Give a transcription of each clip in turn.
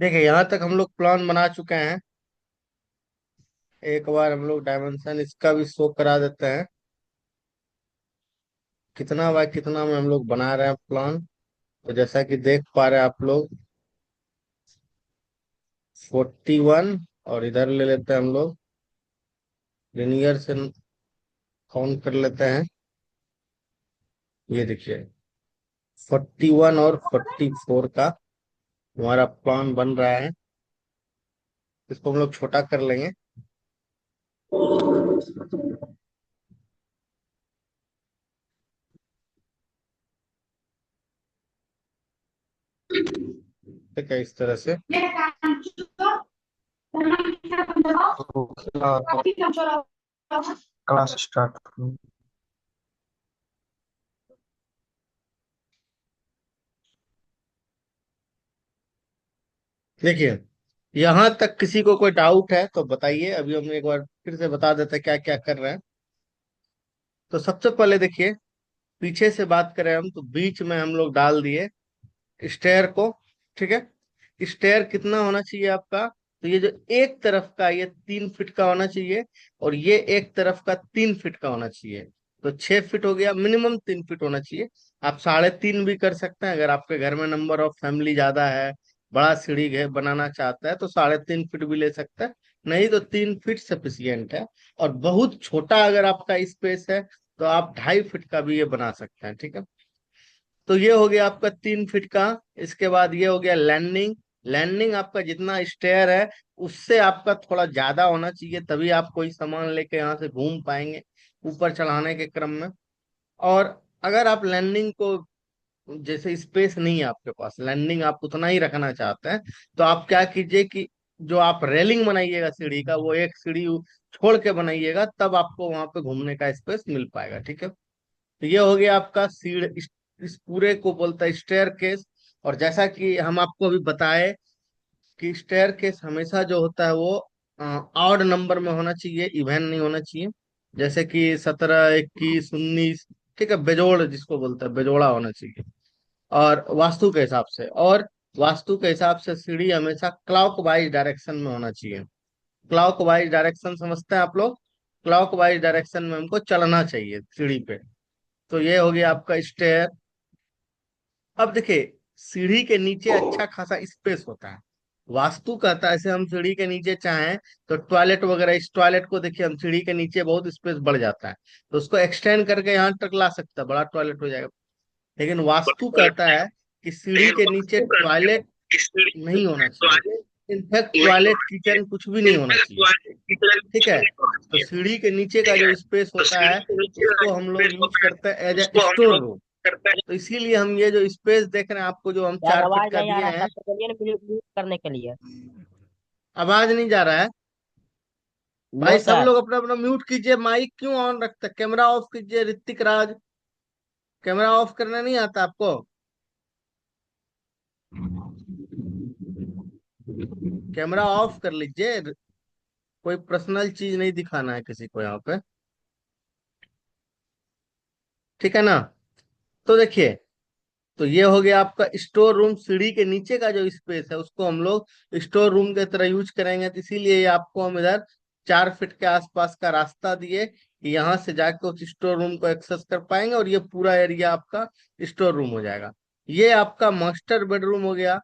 देखिए, यहाँ तक हम लोग प्लान बना चुके हैं। एक बार हम लोग डायमेंशन इसका भी शो करा देते हैं, कितना बाय कितना में हम लोग बना रहे हैं प्लान। तो जैसा कि देख पा रहे हैं आप लोग, 41। और इधर ले लेते हैं हम लोग, लिनियर से काउंट कर लेते हैं। ये देखिए, 41 और 44 का हमारा प्लान बन रहा है। इसको हम लोग छोटा कर लेंगे। ठीक है, इस तरह से। तो क्लास स्टार्ट। देखिए, यहाँ तक किसी को कोई डाउट है तो बताइए। अभी हम एक बार फिर से बता देते हैं क्या क्या कर रहे हैं। तो सबसे पहले देखिए, पीछे से बात करें हम तो बीच में हम लोग डाल दिए स्टेयर को। ठीक है, स्टेयर कितना होना चाहिए आपका? तो ये जो एक तरफ का, ये 3 फीट का होना चाहिए, और ये एक तरफ का 3 फीट का होना चाहिए। तो 6 फीट हो गया, मिनिमम 3 फीट होना चाहिए। आप 3.5 भी कर सकते हैं, अगर आपके घर में नंबर ऑफ फैमिली ज्यादा है, बड़ा सीढ़ी घर बनाना चाहता है तो 3.5 फीट भी ले सकता है। नहीं तो 3 फीट सफिशियंट है। और बहुत छोटा अगर आपका स्पेस है तो आप 2.5 फीट का भी ये बना सकते हैं। ठीक है, तो ये हो गया आपका 3 फीट का। इसके बाद ये हो गया लैंडिंग। लैंडिंग आपका जितना स्टेयर है उससे आपका थोड़ा ज्यादा होना चाहिए, तभी आप कोई सामान लेके यहाँ से घूम पाएंगे ऊपर चढ़ाने के क्रम में। और अगर आप लैंडिंग को, जैसे स्पेस नहीं है आपके पास, लैंडिंग आप उतना ही रखना चाहते हैं, तो आप क्या कीजिए कि जो आप रेलिंग बनाइएगा सीढ़ी का, वो एक सीढ़ी छोड़ के बनाइएगा, तब आपको वहां पे घूमने का स्पेस मिल पाएगा। ठीक है, तो ये हो गया आपका सीढ़। इस पूरे को बोलता है स्टेयर केस। और जैसा कि हम आपको अभी बताए कि स्टेयर केस हमेशा जो होता है वो ऑड नंबर में होना चाहिए, इवन नहीं होना चाहिए। जैसे कि 17, 21, 19। ठीक है, बेजोड़ जिसको बोलते हैं, बेजोड़ा होना चाहिए। और वास्तु के हिसाब से, और वास्तु के हिसाब से सीढ़ी हमेशा क्लॉक वाइज डायरेक्शन में होना चाहिए। क्लॉक वाइज डायरेक्शन समझते हैं आप लोग? क्लॉक वाइज डायरेक्शन में हमको चलना चाहिए सीढ़ी पे। तो ये हो गया आपका स्टेयर। अब देखिए, सीढ़ी के नीचे अच्छा खासा स्पेस होता है। वास्तु कहता है ऐसे हम सीढ़ी के नीचे चाहें तो टॉयलेट वगैरह, इस टॉयलेट को देखिए, हम सीढ़ी के नीचे बहुत स्पेस बढ़ जाता है तो उसको एक्सटेंड करके यहाँ तक ला सकता है, बड़ा टॉयलेट हो जाएगा। लेकिन वास्तु कहता है कि सीढ़ी के नीचे टॉयलेट नहीं होना चाहिए। इनफैक्ट टॉयलेट, किचन कुछ भी नहीं होना चाहिए। ठीक है, तो सीढ़ी के नीचे का जो स्पेस होता है उसको हम लोग यूज करते हैं एज ए स्टोर रूम। तो इसीलिए हम ये जो स्पेस देख रहे हैं आपको, जो हम यार 4 फीट आवाज का नहीं आ दिए रहा हैं। था तो बोलिए ना, म्यूट करने के लिए। आवाज नहीं जा रहा है? भाई नो सब सर। लोग अपना अपना म्यूट कीजिए, माइक क्यों ऑन रखते हैं? कैमरा ऑफ कीजिए, ऋतिक राज। कैमरा ऑफ करना नहीं आता आपको? कैमरा ऑफ कर लीजिए। कोई पर्सनल चीज नहीं दिखाना है किसी को यहाँ पे। ठीक है ना? तो देखिए, तो ये हो गया आपका स्टोर रूम। सीढ़ी के नीचे का जो स्पेस है उसको हम लोग स्टोर रूम के तरह यूज करेंगे, तो इसीलिए ये आपको हम इधर 4 फीट के आसपास का रास्ता दिए कि यहाँ से जाके उस स्टोर रूम को एक्सेस कर पाएंगे, और ये पूरा एरिया आपका स्टोर रूम हो जाएगा। ये आपका मास्टर बेडरूम हो गया।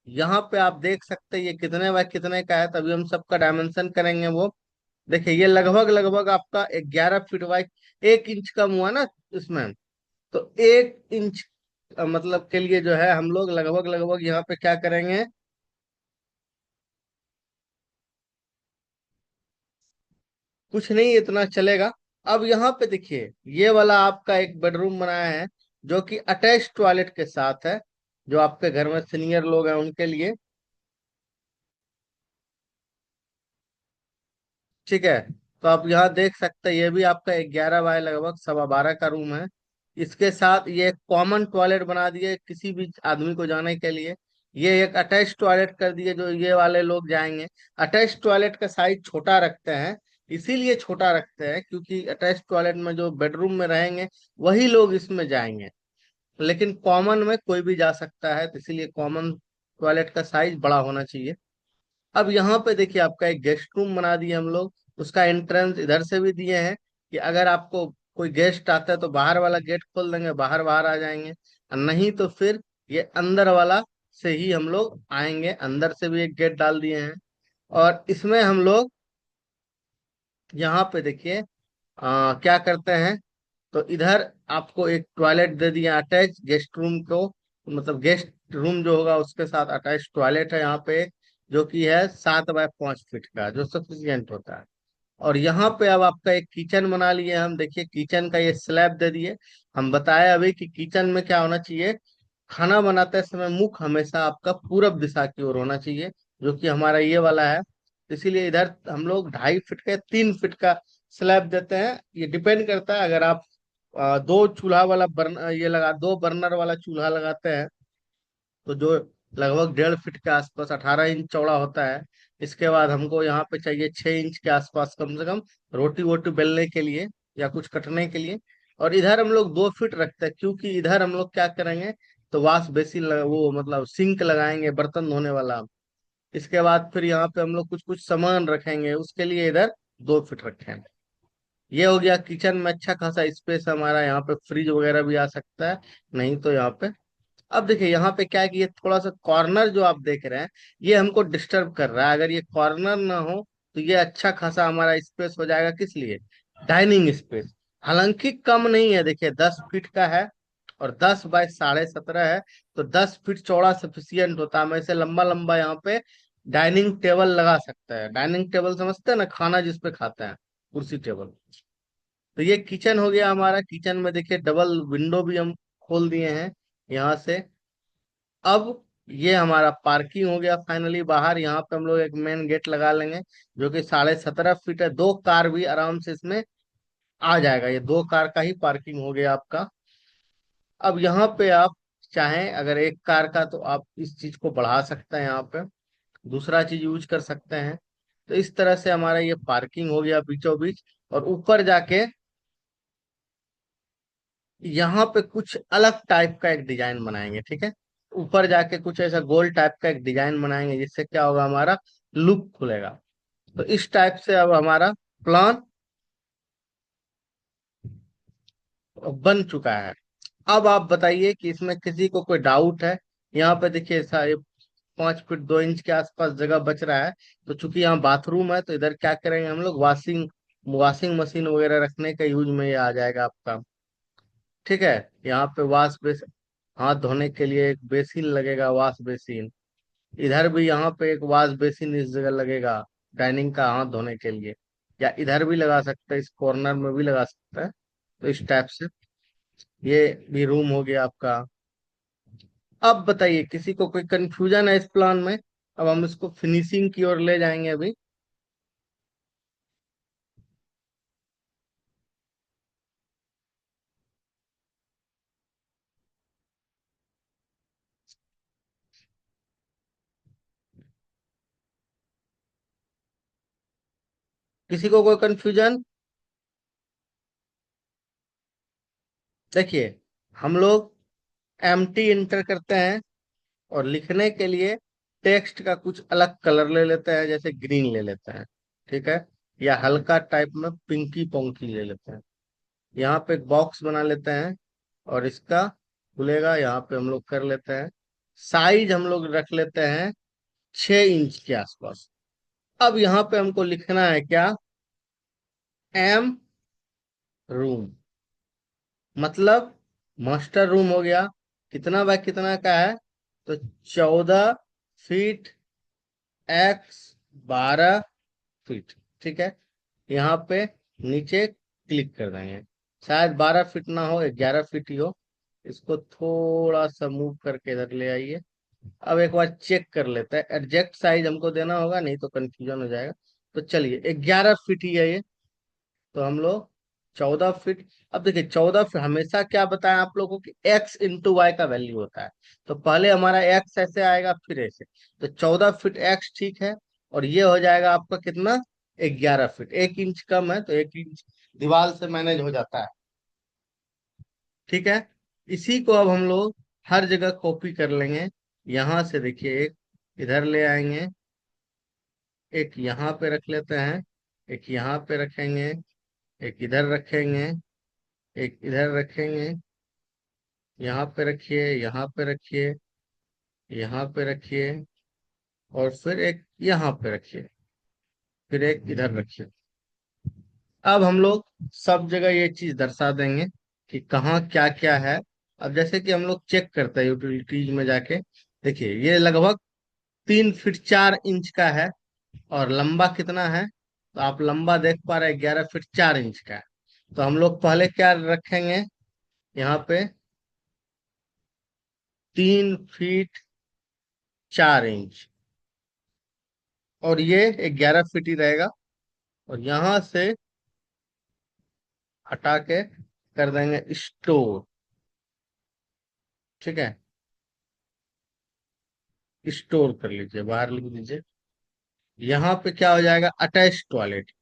यहाँ पे आप देख सकते हैं ये कितने बाय कितने का है, तभी हम सबका डायमेंशन करेंगे वो। देखिए, ये लगभग लगभग आपका 11 फीट बाय 1 इंच कम हुआ ना इसमें। तो 1 इंच मतलब के लिए जो है हम लोग लगभग लगभग यहाँ पे क्या करेंगे, कुछ नहीं, इतना चलेगा। अब यहाँ पे देखिए, ये वाला आपका एक बेडरूम बनाया है जो कि अटैच टॉयलेट के साथ है, जो आपके घर में सीनियर लोग हैं उनके लिए। ठीक है, तो आप यहाँ देख सकते हैं ये भी आपका 11 बाय लगभग 12.25 का रूम है। इसके साथ ये एक कॉमन टॉयलेट बना दिए किसी भी आदमी को जाने के लिए। ये एक अटैच टॉयलेट कर दिए जो ये वाले लोग जाएंगे। अटैच टॉयलेट का साइज छोटा रखते हैं, इसीलिए छोटा रखते हैं क्योंकि अटैच टॉयलेट में जो बेडरूम में रहेंगे वही लोग इसमें जाएंगे। लेकिन कॉमन में कोई भी जा सकता है, तो इसीलिए कॉमन टॉयलेट का साइज बड़ा होना चाहिए। अब यहाँ पे देखिए आपका एक गेस्ट रूम बना दिए हम लोग। उसका एंट्रेंस इधर से भी दिए हैं कि अगर आपको कोई गेस्ट आता है तो बाहर वाला गेट खोल देंगे, बाहर बाहर आ जाएंगे, और नहीं तो फिर ये अंदर वाला से ही हम लोग आएंगे। अंदर से भी एक गेट डाल दिए हैं। और इसमें हम लोग यहाँ पे देखिए क्या करते हैं, तो इधर आपको एक टॉयलेट दे दिया अटैच गेस्ट रूम को, मतलब गेस्ट रूम जो होगा उसके साथ अटैच टॉयलेट है यहाँ पे, जो कि है 7 बाय 5 फीट का, जो सफिशियंट होता है। और यहाँ पे अब आपका एक किचन बना लिए हम। देखिए किचन का ये स्लैब दे दिए। हम बताए अभी कि किचन में क्या होना चाहिए, खाना बनाते समय मुख हमेशा आपका पूरब दिशा की ओर होना चाहिए, जो कि हमारा ये वाला है। इसीलिए इधर हम लोग 2.5 फीट का 3 फीट का स्लैब देते हैं। ये डिपेंड करता है, अगर आप दो चूल्हा वाला बर्नर, ये लगा 2 बर्नर वाला चूल्हा लगाते हैं, तो जो लगभग 1.5 फीट के आसपास 18 इंच चौड़ा होता है। इसके बाद हमको यहाँ पे चाहिए 6 इंच के आसपास कम से कम, रोटी वोटी बेलने के लिए या कुछ कटने के लिए। और इधर हम लोग 2 फीट रखते हैं, क्योंकि इधर हम लोग क्या करेंगे, तो वॉश बेसिन वो मतलब सिंक लगाएंगे बर्तन धोने वाला। इसके बाद फिर यहाँ पे हम लोग कुछ कुछ सामान रखेंगे, उसके लिए इधर 2 फीट रखें। ये हो गया किचन में अच्छा खासा स्पेस हमारा, यहाँ पे फ्रिज वगैरह भी आ सकता है, नहीं तो यहाँ पे। अब देखिए यहाँ पे क्या है कि ये थोड़ा सा कॉर्नर जो आप देख रहे हैं, ये हमको डिस्टर्ब कर रहा है। अगर ये कॉर्नर ना हो तो ये अच्छा खासा हमारा स्पेस हो जाएगा, किस लिए, डाइनिंग स्पेस। हालांकि कम नहीं है, देखिए 10 फीट का है और 10 बाय 17.5 है, तो 10 फीट चौड़ा सफिशियंट होता है। हम ऐसे लंबा लंबा यहाँ पे डाइनिंग टेबल लगा सकते हैं। डाइनिंग टेबल समझते हैं ना, खाना जिसपे खाते हैं, कुर्सी टेबल। तो ये किचन हो गया हमारा। किचन में देखिए डबल विंडो भी हम खोल दिए हैं यहाँ से। अब ये हमारा पार्किंग हो गया फाइनली बाहर। यहाँ पे हम लोग एक मेन गेट लगा लेंगे, जो कि 17.5 फीट है। 2 कार भी आराम से इसमें आ जाएगा। ये 2 कार का ही पार्किंग हो गया आपका। अब यहाँ पे आप चाहें अगर 1 कार का, तो आप इस चीज को बढ़ा सकते हैं, यहाँ पे दूसरा चीज यूज कर सकते हैं। तो इस तरह से हमारा ये पार्किंग हो गया बीचों बीच। और ऊपर जाके यहाँ पे कुछ अलग टाइप का एक डिजाइन बनाएंगे, ठीक है। ऊपर जाके कुछ ऐसा गोल टाइप का एक डिजाइन बनाएंगे, जिससे क्या होगा, हमारा लुक खुलेगा। तो इस टाइप से अब हमारा प्लान बन चुका है। अब आप बताइए कि इसमें किसी को कोई डाउट है। यहाँ पे देखिए सारे 5 फीट 2 इंच के आसपास जगह बच रहा है। तो चूंकि यहाँ बाथरूम है, तो इधर क्या करेंगे हम लोग, वॉशिंग वॉशिंग मशीन वगैरह रखने का यूज में ये आ जाएगा आपका। ठीक है। यहाँ पे वॉश बेस, हाथ धोने के लिए एक बेसिन लगेगा, वॉश बेसिन। इधर भी यहाँ पे एक वॉश बेसिन इस जगह लगेगा, डाइनिंग का हाथ धोने के लिए। या इधर भी लगा सकते हैं, इस कॉर्नर में भी लगा सकते हैं। तो इस टाइप से ये भी रूम हो गया आपका। अब बताइए किसी को कोई कंफ्यूजन है इस प्लान में। अब हम इसको फिनिशिंग की ओर ले जाएंगे अभी। किसी को कोई कंफ्यूजन। देखिए हम लोग एम्प्टी इंटर करते हैं, और लिखने के लिए टेक्स्ट का कुछ अलग कलर ले लेते हैं, जैसे ग्रीन ले लेते हैं, ठीक है। या हल्का टाइप में पिंकी पोंकी ले लेते हैं। यहाँ पे एक बॉक्स बना लेते हैं, और इसका खुलेगा, यहाँ पे हम लोग कर लेते हैं। साइज हम लोग रख लेते हैं 6 इंच के आसपास। अब यहाँ पे हमको लिखना है क्या, एम रूम, मतलब मास्टर रूम हो गया। कितना बाय कितना का है, तो 14 फीट एक्स 12 फीट, ठीक है। यहाँ पे नीचे क्लिक कर देंगे। शायद 12 फीट ना हो, 11 फीट ही हो। इसको थोड़ा सा मूव करके इधर ले आइए। अब एक बार चेक कर लेते हैं, एग्जैक्ट साइज हमको देना होगा, नहीं तो कंफ्यूजन हो जाएगा। तो चलिए 11 फीट ही है ये। तो हम लोग 14 फीट। अब देखिए 14 फीट हमेशा क्या बताएं आप लोगों को कि एक्स इंटू वाई का वैल्यू होता है। तो पहले हमारा एक्स ऐसे आएगा, फिर ऐसे। तो 14 फीट एक्स, ठीक है। और ये हो जाएगा आपका कितना, 11 फीट। 1 इंच कम है, तो 1 इंच दीवार से मैनेज हो जाता है, ठीक है। इसी को अब हम लोग हर जगह कॉपी कर लेंगे। यहाँ से देखिए एक इधर ले आएंगे, एक यहाँ पे रख लेते हैं, एक यहाँ पे रखेंगे, एक इधर रखेंगे, एक इधर रखेंगे, यहाँ पे रखिए, यहाँ पे रखिए, यहाँ पे रखिए, और फिर एक यहाँ पे रखिए, फिर एक इधर रखिए। अब हम लोग सब जगह ये चीज दर्शा देंगे कि कहाँ क्या क्या है। अब जैसे कि हम लोग चेक करते हैं यूटिलिटीज में जाके, देखिए ये लगभग 3 फीट 4 इंच का है, और लंबा कितना है, तो आप लंबा देख पा रहे हैं 11 फीट 4 इंच का है। तो हम लोग पहले क्या रखेंगे यहाँ पे, 3 फीट 4 इंच, और ये 11 फीट ही रहेगा। और यहाँ से हटा के कर देंगे स्टोर। ठीक है, स्टोर कर लीजिए, बाहर लिख दीजिए। यहाँ पे क्या हो जाएगा, अटैच टॉयलेट।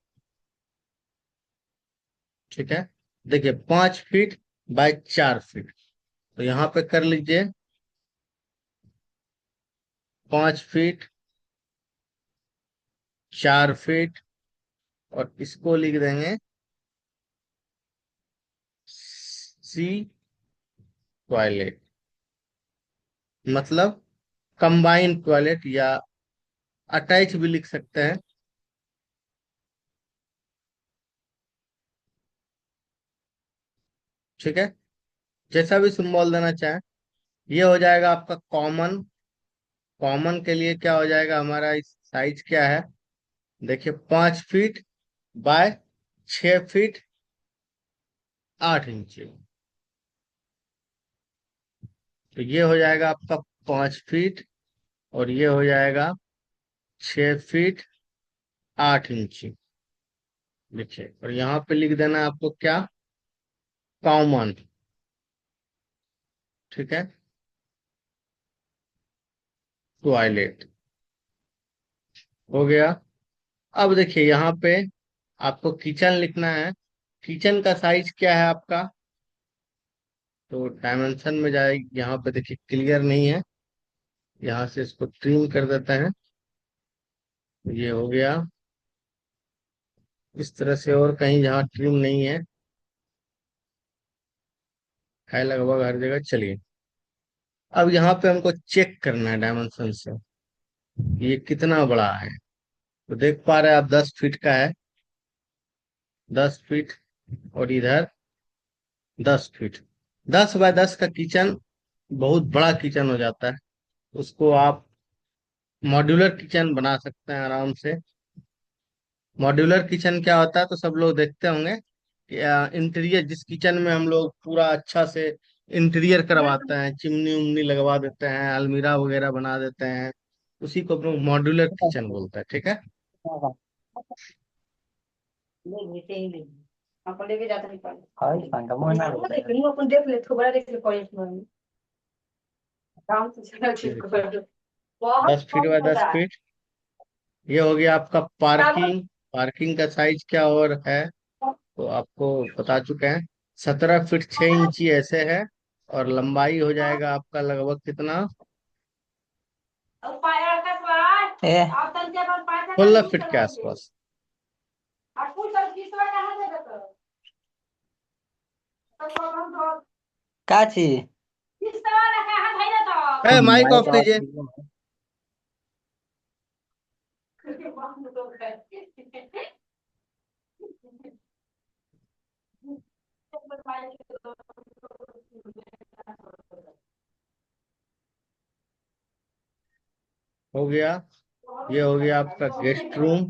ठीक है, देखिए 5 फीट बाय 4 फीट, तो यहाँ पे कर लीजिए 5 फीट 4 फीट, और इसको लिख देंगे सी टॉयलेट, मतलब कंबाइंड टॉयलेट, या अटैच भी लिख सकते हैं। ठीक है, जैसा भी सिंबल देना चाहें। ये हो जाएगा आपका कॉमन। कॉमन के लिए क्या हो जाएगा हमारा, इस साइज क्या है, देखिए 5 फीट बाय 6 फीट 8 इंच। तो ये हो जाएगा आपका 5 फीट, और ये हो जाएगा 6 फीट 8 इंच। देखिए, और यहाँ पे लिख देना है आपको क्या, कॉमन। ठीक है, टॉयलेट हो गया। अब देखिए यहाँ पे आपको किचन लिखना है। किचन का साइज क्या है आपका, तो डायमेंशन में जाएगी, यहाँ पे देखिए क्लियर नहीं है, यहाँ से इसको ट्रिम कर देते हैं। ये हो गया इस तरह से, और कहीं जहाँ ट्रिम नहीं है लगभग हर जगह। चलिए, अब यहाँ पे हमको चेक करना है डायमेंशन से, ये कितना बड़ा है। तो देख पा रहे हैं आप 10 फीट का है, 10 फीट, और इधर 10 फीट। 10 बाय 10 का किचन बहुत बड़ा किचन हो जाता है। उसको आप मॉड्यूलर किचन बना सकते हैं आराम से। मॉड्यूलर किचन क्या होता है, तो सब लोग देखते होंगे कि इंटीरियर, जिस किचन में हम लोग पूरा अच्छा से इंटीरियर करवाते हैं, चिमनी उमनी लगवा देते हैं, अलमीरा वगैरह बना देते हैं, उसी को हम लोग मॉड्यूलर किचन बोलते हैं। ठीक है, ले लेते ही ले हमको लेके जाते नहीं पाए हाय संगम में ना देख लो अपन देख ले थोड़ा देख ले कॉलेज में काम से चला ये ठीक देखिए कर दो बहुत 10 फीट बाय कम दस होता है फीट ये हो गया आपका चलो पार्किंग। पार्किंग का साइज क्या और है, तो आपको बता चुके हैं। 17 फीट 6 इंची ऐसे है, और लंबाई हो जाएगा आपका लगभग कितना, और पायर का स्वाद ए आप तन के बाद पायर का 16 फीट नहीं के करोगे आसपास। और फुल कर किस बार कहां से तो हम तो का चीज किस तरह रखा है भाई ना है, माइक माइक ऑफ आवाज कीजिए। हो गया, ये हो गया आपका गेस्ट रूम।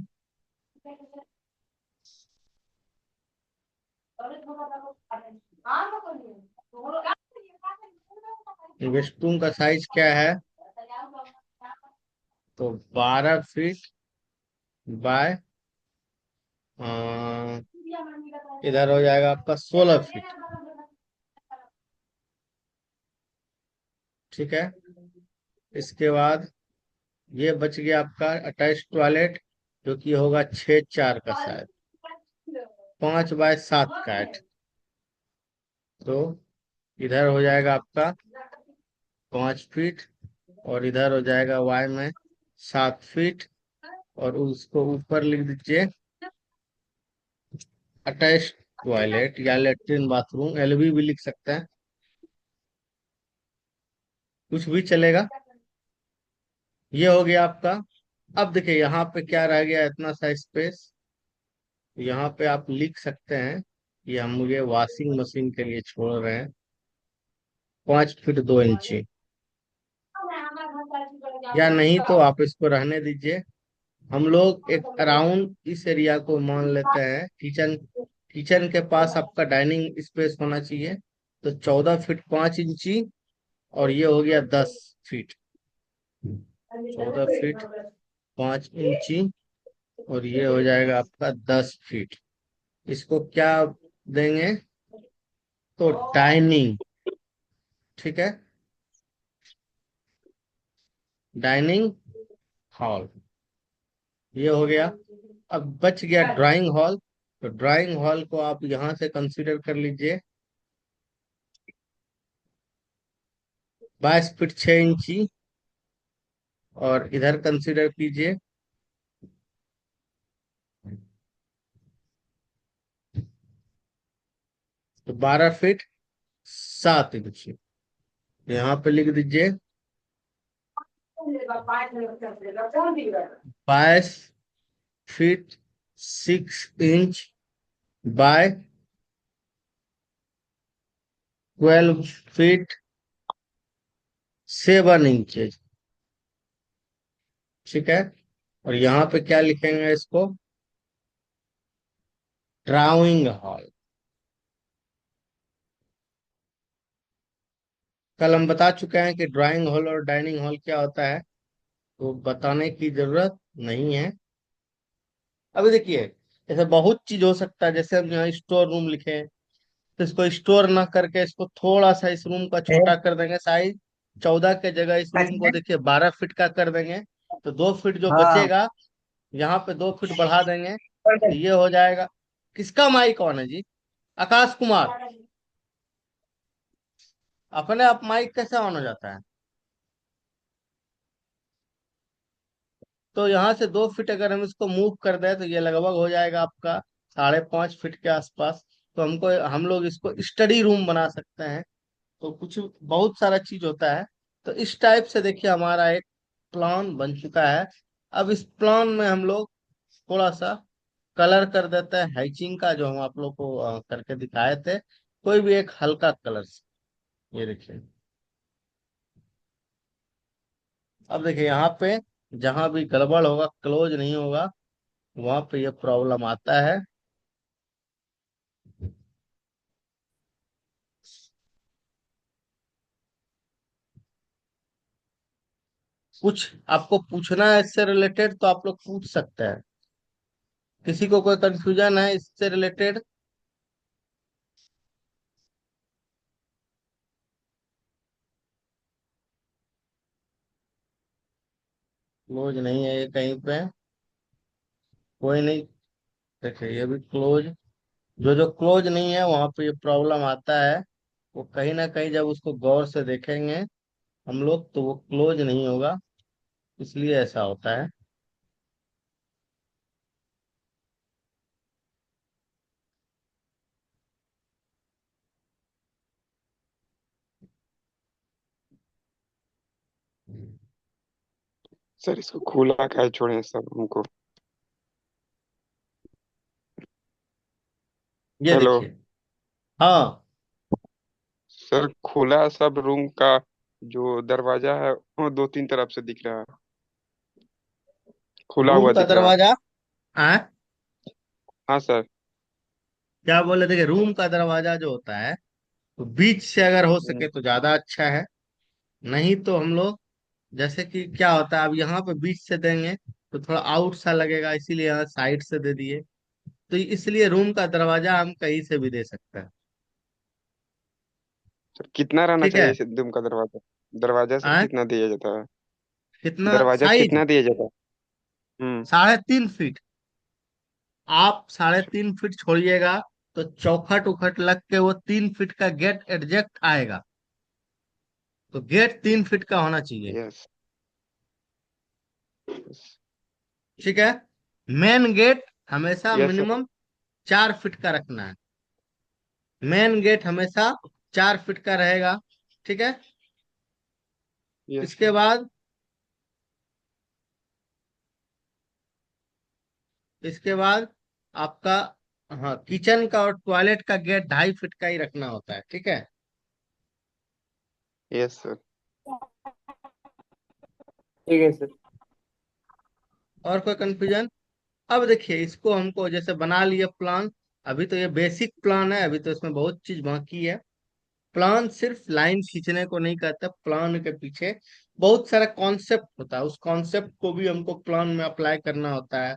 गेस्ट रूम का साइज क्या है, तो 12 फीट बाय इधर हो जाएगा आपका 16 फीट। ठीक है, इसके बाद ये बच गया आपका अटैच टॉयलेट, जो कि होगा 6 4 का शायद, 5 बाय 7 का है। तो इधर हो जाएगा आपका 5 फीट, और इधर हो जाएगा वाई में 7 फीट। और उसको ऊपर लिख दीजिए अटैच टॉयलेट या लेटरिन बाथरूम, एलबी भी लिख सकते हैं, कुछ भी चलेगा। ये हो गया आपका। अब देखिए यहाँ पे क्या रह गया, इतना सा स्पेस। यहाँ पे आप लिख सकते हैं कि हम मुझे वॉशिंग मशीन के लिए छोड़ रहे हैं 5 फीट 2 इंची, या नहीं तो आप इसको रहने दीजिए। हम लोग एक अराउंड इस एरिया को मान लेते हैं किचन। किचन के पास आपका डाइनिंग स्पेस होना चाहिए, तो 14 फीट 5 इंची। और ये हो गया 10 फीट, 14 फीट 5 इंची। और ये हो जाएगा आपका 10 फीट। इसको क्या देंगे, तो डाइनिंग, ठीक है, डाइनिंग हॉल। ये हो गया। अब बच गया ड्राइंग हॉल। तो ड्राइंग हॉल को आप यहाँ से कंसीडर कर लीजिए 22 फीट 6 इंची। और इधर कंसीडर कीजिए तो 12 फीट 7 इंची। यहाँ पे लिख दीजिए 22 feet 6 inch by 12 feet 7 inches, ठीक है। और यहाँ पे क्या लिखेंगे इसको, ड्राइंग हॉल। कल हम बता चुके हैं कि ड्राइंग हॉल और डाइनिंग हॉल क्या होता है, तो बताने की जरूरत नहीं है। अभी देखिए, जैसे बहुत चीज हो सकता है, जैसे हम यहाँ स्टोर रूम लिखे, तो इसको स्टोर ना करके इसको थोड़ा सा इस रूम का छोटा कर देंगे साइज। 14 के जगह इस रूम को देखिए 12 फीट का कर देंगे। तो 2 फीट जो हाँ। बचेगा, यहाँ पे 2 फीट बढ़ा देंगे, तो ये हो जाएगा। किसका माइक कौन है जी? आकाश कुमार। अपने आप माइक कैसे ऑन हो जाता है? तो यहाँ से 2 फीट अगर हम इसको मूव कर दें, तो ये लगभग हो जाएगा आपका 5.5 फीट के आसपास। तो हम लोग इसको स्टडी रूम बना सकते हैं। तो कुछ बहुत सारा चीज होता है। तो इस टाइप से देखिए हमारा एक प्लान बन चुका है। अब इस प्लान में हम लोग थोड़ा सा कलर कर देते हैं हैचिंग का, जो हम आप लोग को करके दिखाए थे। कोई भी एक हल्का कलर से, ये देखिए। अब देखिए यहाँ पे जहां भी गड़बड़ होगा, क्लोज नहीं होगा, वहां पे ये प्रॉब्लम आता है। कुछ आपको पूछना है इससे रिलेटेड तो आप लोग पूछ सकते हैं। किसी को कोई कंफ्यूजन है इससे रिलेटेड? क्लोज नहीं है ये कहीं पे, कोई नहीं। देखिए ये भी क्लोज। जो जो क्लोज नहीं है वहां पे ये प्रॉब्लम आता है। वो कहीं ना कहीं जब उसको गौर से देखेंगे हम लोग, तो वो क्लोज नहीं होगा, इसलिए ऐसा होता है। सर इसको खुला काहे छोड़े सब हमको। ये हेलो। देखिए। हाँ, सर खुला सब रूम का जो दरवाजा है वो दो तीन तरफ से दिख रहा है, खुला रूम हुआ का दिख रहा है। दरवाजा। हाँ, हाँ सर। क्या बोले? देखिए रूम का दरवाजा जो होता है, तो बीच से अगर हो सके तो ज्यादा अच्छा है। नहीं तो हम लोग, जैसे कि क्या होता है, अब यहाँ पे बीच से देंगे तो थोड़ा आउट सा लगेगा, इसीलिए यहाँ साइड से दे दिए। तो इसलिए रूम का दरवाजा हम कहीं से भी दे सकते हैं। सर कितना रहना ठीक है। चाहिए इस रूम का दरवाजा? दरवाजा सर आ? कितना दिया जाता है? कितना दरवाजा साइज? कितना दिया जाता है? हम्म। 3.5 फीट। आप 3.5 फीट छोड़िएगा, तो चौखट उखट लग के वो 3 फीट का गेट एडजस्ट आएगा। तो गेट 3 फीट का होना चाहिए। यस। ठीक है। मेन गेट हमेशा यस सर। मिनिमम 4 फीट का रखना है। मेन गेट हमेशा 4 फीट का रहेगा। ठीक है। यस इसके सर। बाद इसके बाद आपका, हाँ, किचन का और टॉयलेट का गेट 2.5 फीट का ही रखना होता है। ठीक है। Yes sir. ठीक है सर। और कोई कंफ्यूजन? अब देखिए, इसको हमको जैसे बना लिया प्लान। अभी तो ये बेसिक प्लान है, अभी तो इसमें बहुत चीज बाकी है। प्लान सिर्फ लाइन खींचने को नहीं कहता, प्लान के पीछे बहुत सारा कॉन्सेप्ट होता है। उस कॉन्सेप्ट को भी हमको प्लान में अप्लाई करना होता है।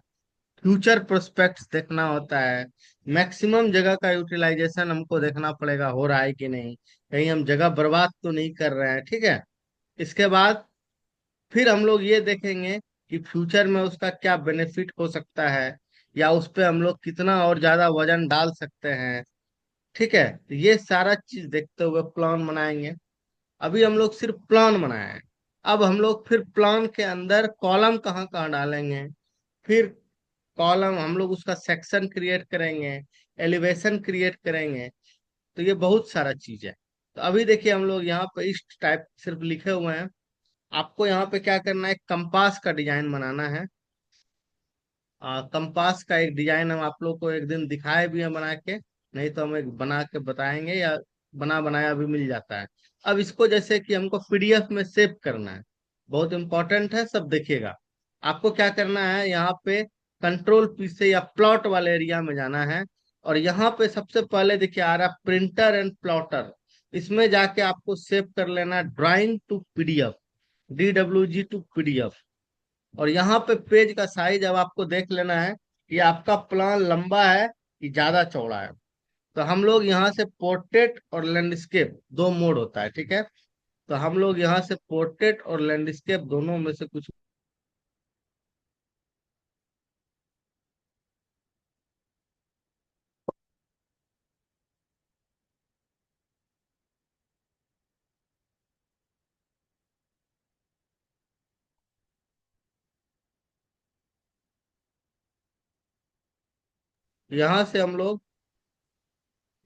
फ्यूचर प्रोस्पेक्ट्स देखना होता है। मैक्सिमम जगह का यूटिलाइजेशन हमको देखना पड़ेगा, हो रहा है कि नहीं, कहीं हम जगह बर्बाद तो नहीं कर रहे हैं। ठीक है। इसके बाद फिर हम लोग ये देखेंगे कि फ्यूचर में उसका क्या बेनिफिट हो सकता है, या उस पे हम लोग कितना और ज्यादा वजन डाल सकते हैं। ठीक है। तो ये सारा चीज देखते हुए प्लान बनाएंगे। अभी हम लोग सिर्फ प्लान बनाए हैं। अब हम लोग फिर प्लान के अंदर कॉलम कहाँ कहाँ डालेंगे, फिर कॉलम हम लोग उसका सेक्शन क्रिएट करेंगे, एलिवेशन क्रिएट करेंगे। तो ये बहुत सारा चीज है। तो अभी देखिए, हम लोग यहाँ पे इस टाइप सिर्फ लिखे हुए हैं। आपको यहाँ पे क्या करना है, कंपास का डिजाइन बनाना है। कंपास का एक डिजाइन हम आप लोग को एक दिन दिखाए भी हैं बना के, नहीं तो हम एक बना के बताएंगे, या बना बनाया भी मिल जाता है। अब इसको जैसे कि हमको पीडीएफ में सेव करना है, बहुत इंपॉर्टेंट है, सब देखिएगा। आपको क्या करना है, यहाँ पे कंट्रोल पी से या प्लॉट वाले एरिया में जाना है। और यहाँ पे सबसे पहले देखिए आ रहा है प्रिंटर एंड प्लॉटर। इसमें जाके आपको सेव कर लेना drawing to PDF, DWG to PDF. और यहाँ पे पेज का साइज अब आपको देख लेना है कि आपका प्लान लंबा है कि ज्यादा चौड़ा है। तो हम लोग यहाँ से पोर्ट्रेट और लैंडस्केप, दो मोड होता है। ठीक है। तो हम लोग यहाँ से पोर्ट्रेट और लैंडस्केप दोनों में से कुछ, यहाँ से हम लोग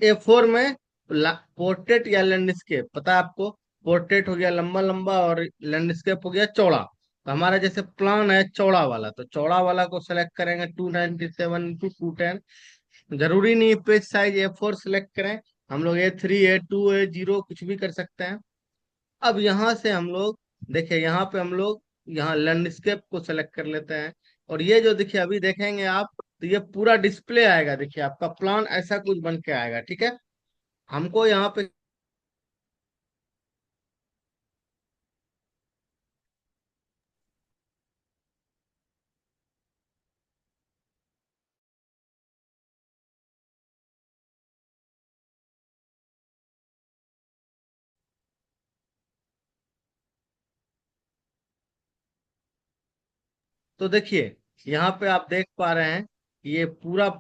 A4 में पोर्ट्रेट या लैंडस्केप, पता है आपको, पोर्ट्रेट हो गया लंबा लंबा और लैंडस्केप हो गया चौड़ा। तो हमारा जैसे प्लान है चौड़ा वाला, तो चौड़ा वाला को सेलेक्ट करेंगे 297 टू 210। जरूरी नहीं पेज साइज A4 सिलेक्ट करें, हम लोग A3 A2 A0 कुछ भी कर सकते हैं। अब यहाँ से हम लोग देखिए, यहाँ पे हम लोग यहाँ लैंडस्केप को सेलेक्ट कर लेते हैं। और ये जो देखिए अभी देखेंगे आप, तो ये पूरा डिस्प्ले आएगा, देखिए आपका प्लान ऐसा कुछ बन के आएगा। ठीक है। हमको यहाँ पे, तो देखिए यहाँ पे आप देख पा रहे हैं कि ये पूरा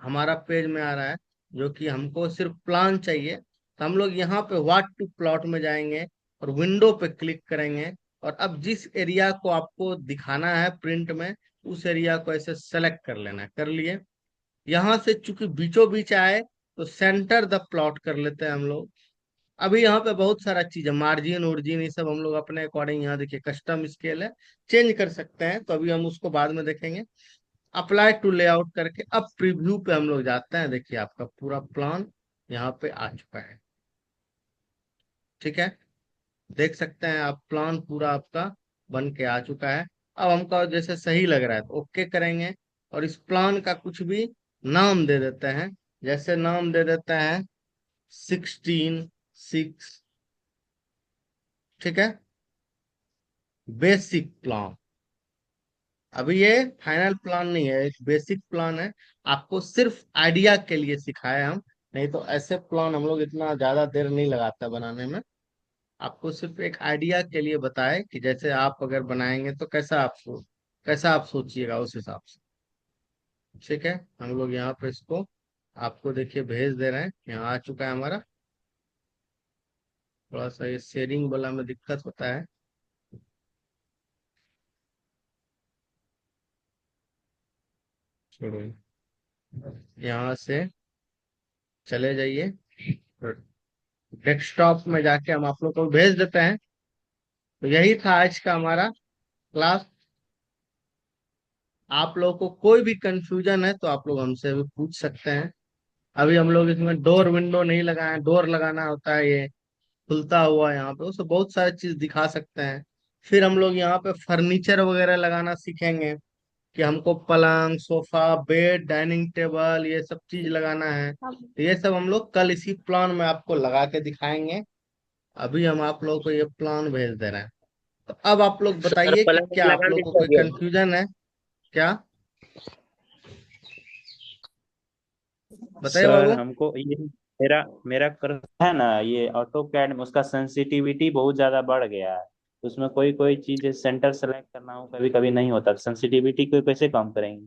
हमारा पेज में आ रहा है, जो कि हमको सिर्फ प्लान चाहिए। तो हम लोग यहाँ पे व्हाट टू प्लॉट में जाएंगे और विंडो पे क्लिक करेंगे। और अब जिस एरिया को आपको दिखाना है प्रिंट में, उस एरिया को ऐसे सेलेक्ट कर लेना है, कर लिए। यहाँ से चूंकि बीचों बीच आए, तो सेंटर द प्लॉट कर लेते हैं हम लोग। अभी यहाँ पे बहुत सारा चीज है, मार्जिन उर्जिन ये सब हम लोग अपने अकॉर्डिंग, यहाँ देखिए कस्टम स्केल है, चेंज कर सकते हैं, तो अभी हम उसको बाद में देखेंगे। अप्लाई टू लेआउट करके अब प्रीव्यू पे हम लोग जाते हैं। देखिए आपका पूरा प्लान यहाँ पे आ चुका है। ठीक है। देख सकते हैं आप, प्लान पूरा आपका बन के आ चुका है। अब हमको जैसे सही लग रहा है तो ओके करेंगे। और इस प्लान का कुछ भी नाम दे देते हैं। जैसे नाम दे देते हैं 16:6। ठीक है। Basic plan. अभी ये फाइनल प्लान नहीं है, एक बेसिक प्लान है। आपको सिर्फ आइडिया के लिए सिखाया हम, नहीं तो ऐसे प्लान हम लोग इतना ज्यादा देर नहीं लगाता बनाने में। आपको सिर्फ एक आइडिया के लिए बताए कि जैसे आप अगर बनाएंगे तो कैसा आप सोचिएगा उस हिसाब से। ठीक है। हम लोग यहाँ पे इसको आपको देखिए भेज दे रहे हैं, यहाँ आ चुका है हमारा। थोड़ा सा ये शेयरिंग वाला में दिक्कत होता है। छोड़ो, यहाँ से चले जाइए, डेस्कटॉप में जाके हम आप लोग को भेज देते हैं। तो यही था आज का हमारा क्लास। आप लोगों को कोई भी कंफ्यूजन है तो आप लोग हमसे भी पूछ सकते हैं। अभी हम लोग इसमें डोर विंडो नहीं लगाए, डोर लगाना होता है, ये खुलता हुआ यहाँ पे, उससे बहुत सारी चीज दिखा सकते हैं। फिर हम लोग यहाँ पे फर्नीचर वगैरह लगाना सीखेंगे कि हमको पलंग, सोफा, बेड, डाइनिंग टेबल, ये सब चीज लगाना है। तो ये सब हम लोग कल इसी प्लान में आपको लगा के दिखाएंगे। अभी हम आप लोगों को ये प्लान भेज दे रहे हैं। तो अब आप लोग सर बताइए कि पलंग क्या आप लगाने लोग दे को कोई सर। कंफ्यूजन है क्या? बताइए सर बाबू। हमको ये मेरा मेरा कर है ना, ये ऑटो कैड में उसका सेंसिटिविटी बहुत ज्यादा बढ़ गया है। उसमें कोई कोई चीज सेंटर सेलेक्ट करना हो कभी कभी नहीं होता, सेंसिटिविटी को कैसे कम करेंगे?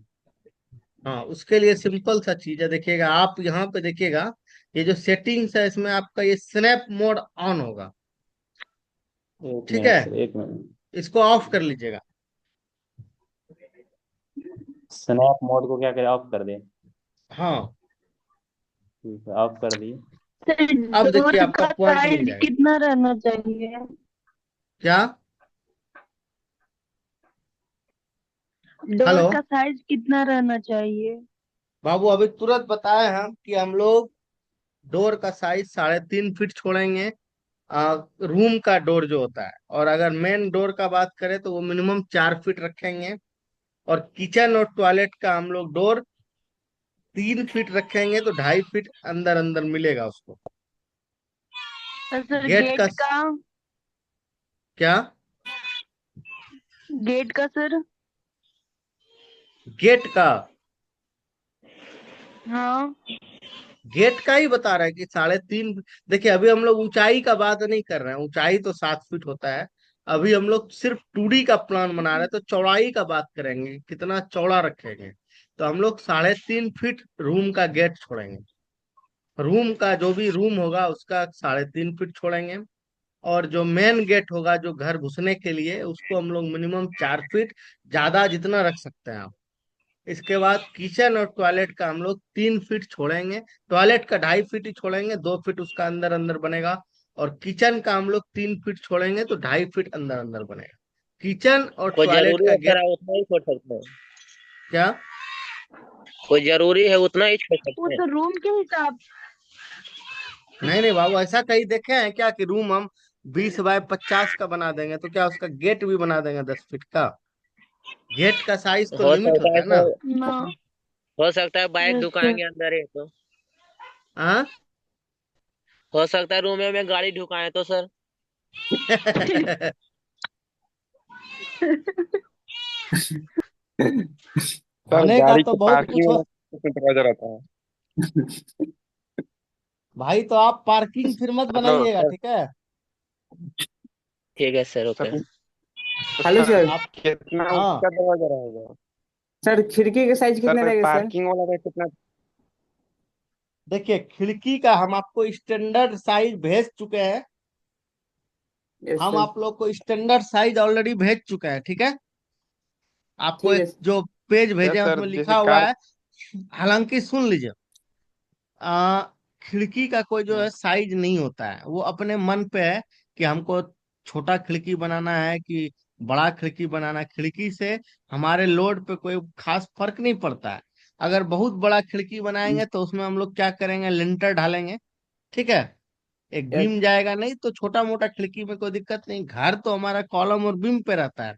हाँ, उसके लिए सिंपल सा चीज है, देखिएगा आप यहाँ पे देखिएगा, ये जो सेटिंग्स है इसमें आपका ये स्नैप मोड ऑन होगा। एक ठीक है, मिनट सर, एक मिनट। इसको ऑफ कर लीजिएगा। स्नैप मोड को क्या करें, ऑफ कर दें? हाँ, ठीक है, ऑफ कर दी। सर अब देखिए डोर आपका का पॉइंट मिल साइज जाएगा। कितना रहना चाहिए? क्या? डोर हेलो का साइज कितना रहना चाहिए? बाबू, अभी तुरंत बताए हम कि हम लोग डोर का साइज 3.5 फीट छोड़ेंगे, रूम का डोर जो होता है। और अगर मेन डोर का बात करें तो वो मिनिमम 4 फीट रखेंगे। और किचन और टॉयलेट का हम लोग डोर 3 फीट रखेंगे, तो 2.5 फीट अंदर अंदर मिलेगा उसको। और सर गेट का क्या? गेट का सर? गेट का हाँ। गेट का ही बता रहा है कि 3.5। देखिए अभी हम लोग ऊंचाई का बात नहीं कर रहे हैं, ऊंचाई तो 7 फीट होता है। अभी हम लोग सिर्फ 2D का प्लान बना रहे हैं, तो चौड़ाई का बात करेंगे, कितना चौड़ा रखेंगे। तो हम लोग 3.5 फीट रूम का गेट छोड़ेंगे। रूम का जो भी रूम होगा उसका 3.5 फीट छोड़ेंगे। और जो मेन गेट होगा जो घर घुसने के लिए, उसको हम लोग मिनिमम 4 फीट, ज्यादा जितना रख सकते हैं आप। इसके बाद किचन और टॉयलेट का हम लोग 3 फीट छोड़ेंगे। टॉयलेट का 2.5 फीट ही छोड़ेंगे, 2 फीट उसका अंदर अंदर बनेगा। और किचन का हम लोग 3 फीट छोड़ेंगे, तो 2.5 फीट अंदर अंदर बनेगा। किचन और कोई टॉयलेट जरूरी का है गेट। सर आप उतना ही छोड़ सकते हैं? क्या? कोई जरूरी है उतना ही छोड़ वो सकते हैं? तो रूम के हिसाब। नहीं नहीं बाबू, ऐसा कहीं देखे हैं क्या कि रूम हम 20 बाय 50 का बना देंगे, तो क्या उसका गेट भी बना देंगे 10 फीट का? गेट का साइज तो हो लिमिट सकता होता है है ना। सर, ना। हो सकता है बाइक अच्छा। दुकान के अंदर है तो। हाँ। हो सकता है रूम में गाड़ी ढुकाए तो सर। सर होने का गाड़ी तो के बहुत कुछ पार्किंग हो। में दरवाजा रहता है। भाई तो आप पार्किंग फिर मत हेलो बनाइएगा, सर। ठीक है? ठीक है सर, ओके। सर तो हेलो सर सर। आप। कितना हाँ, ऊंचा दरवाजा रहेगा? सर खिड़की का साइज सर कितना मैं रहेगा सर? पार्किंग वाला में कितना? देखिए खिड़की का हम आपको स्टैंडर्ड साइज भेज चुके हैं। यस हम सर। आप लोग को स्टैंडर्ड साइज ऑलरेडी भेज चुके हैं, ठीक है? आपको ठीक है। एक जो पेज भेजे यस हैं सर, उसमें लिखा जैसे हुआ कार। है। हालांकि सुन लीजिए, आ, खिड़की का कोई जो है साइज नहीं होता है, वो अपने मन पे है कि हमको छोटा खिड़की बनाना है कि बड़ा खिड़की बनाना है। खिड़की से हमारे लोड पे कोई खास फर्क नहीं पड़ता है। अगर बहुत बड़ा खिड़की बनाएंगे तो उसमें हम लोग क्या करेंगे, लिंटर ढालेंगे। ठीक है, एक यस। बीम जाएगा, नहीं तो छोटा मोटा खिड़की में कोई दिक्कत नहीं, घर तो हमारा कॉलम और बीम पे रहता है।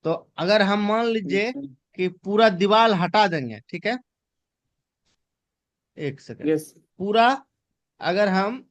तो अगर हम मान लीजिए कि पूरा दीवार हटा देंगे, ठीक है, एक सेकंड, यस। पूरा अगर हम